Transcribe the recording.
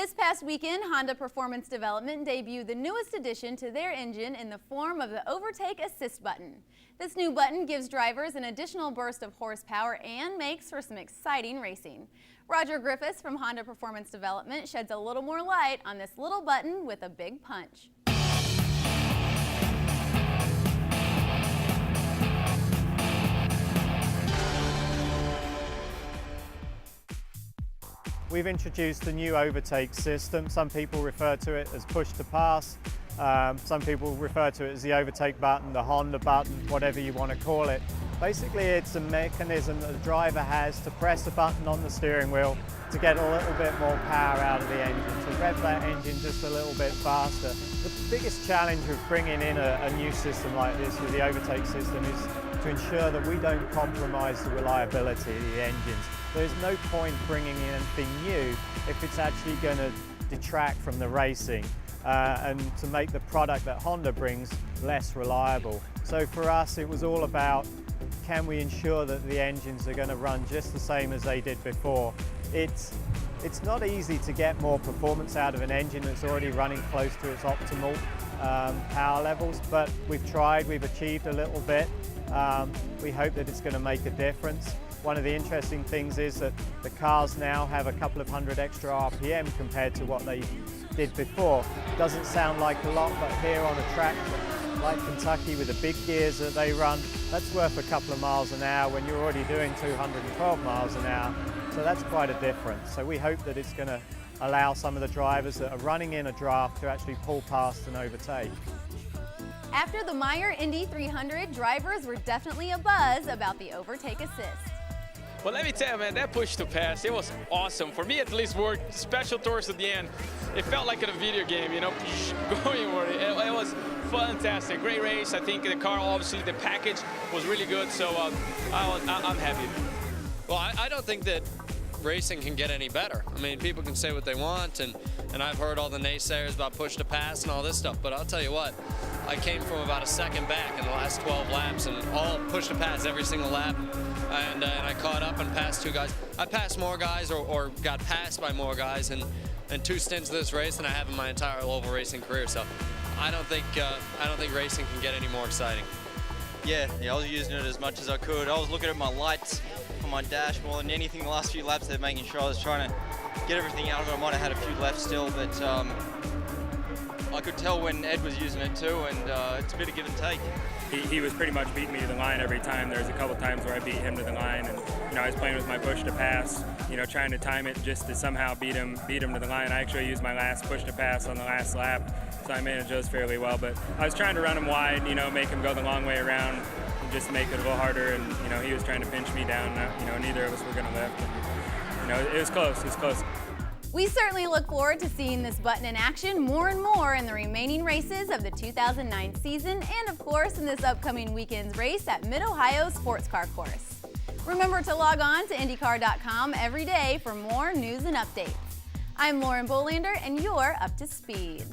This past weekend, Honda Performance Development debuted the newest addition to their engine in the form of the Overtake Assist button. This new button gives drivers an additional burst of horsepower and makes for some exciting racing. Roger Griffiths from Honda Performance Development sheds a little more light on this little button with a big punch. We've introduced the new overtake system. Some people refer to it as push to pass. Some people refer to it as the overtake button, the Honda button, whatever you want to call it. Basically, it's a mechanism that the driver has to press a button on the steering wheel to get a little bit more power out of the engine, to rev that engine just a little bit faster. The biggest challenge with bringing in a new system like this with the overtake system is to ensure that we don't compromise the reliability of the engines. There's no point bringing in anything new if it's actually going to detract from the racing and to make the product that Honda brings less reliable. So for us, it was all about, can we ensure that the engines are going to run just the same as they did before? It's not easy to get more performance out of an engine that's already running close to its optimal power levels, but we've tried, we've achieved a little bit. We hope that it's going to make a difference. One of the interesting things is that the cars now have a couple of hundred extra RPM compared to what they did before. Doesn't sound like a lot, but here on a track like Kentucky with the big gears that they run, that's worth a couple of miles an hour when you're already doing 212 miles an hour. So that's quite a difference. So we hope that it's going to allow some of the drivers that are running in a draft to actually pull past and overtake. After the Meyer Indy 300, drivers were definitely abuzz about the Overtake Assist. Well, let me tell you, man, that push to pass, it was awesome. For me, at least, worked special towards at the end. It felt like in a video game, you know, going over it. It was fantastic. Great race. I think the car, obviously, the package was really good. So I'm happy. Well, I don't think that racing can get any better. I mean, people can say what they want, and I've heard all the naysayers about push to pass and all this stuff, but I'll tell you what, I came from about a second back in the last 12 laps and all push to pass every single lap, and I caught up and passed two guys. I passed more guys or got passed by more guys in two stints of this race than I have in my entire oval racing career, so I don't think racing can get any more exciting. Yeah, I was using it as much as I could. I was looking at my lights on my dash more than anything the last few laps. They're making sure I was trying to get everything out of it. I might have had a few left still, but I could tell when Ed was using it too, and it's a bit of give and take. He was pretty much beating me to the line every time. There was a couple times where I beat him to the line, and I was playing with my push to pass, trying to time it just to somehow beat him to the line. I actually used my last push to pass on the last lap, so I managed those fairly well. But I was trying to run him wide, make him go the long way around, and just make it a little harder. And he was trying to pinch me down. Neither of us were going to lift. And, it was close. It was close. We certainly look forward to seeing this button in action more and more in the remaining races of the 2009 season and, of course, in this upcoming weekend's race at Mid-Ohio Sports Car Course. Remember to log on to IndyCar.com every day for more news and updates. I'm Lauren Bolander, and you're up to speed.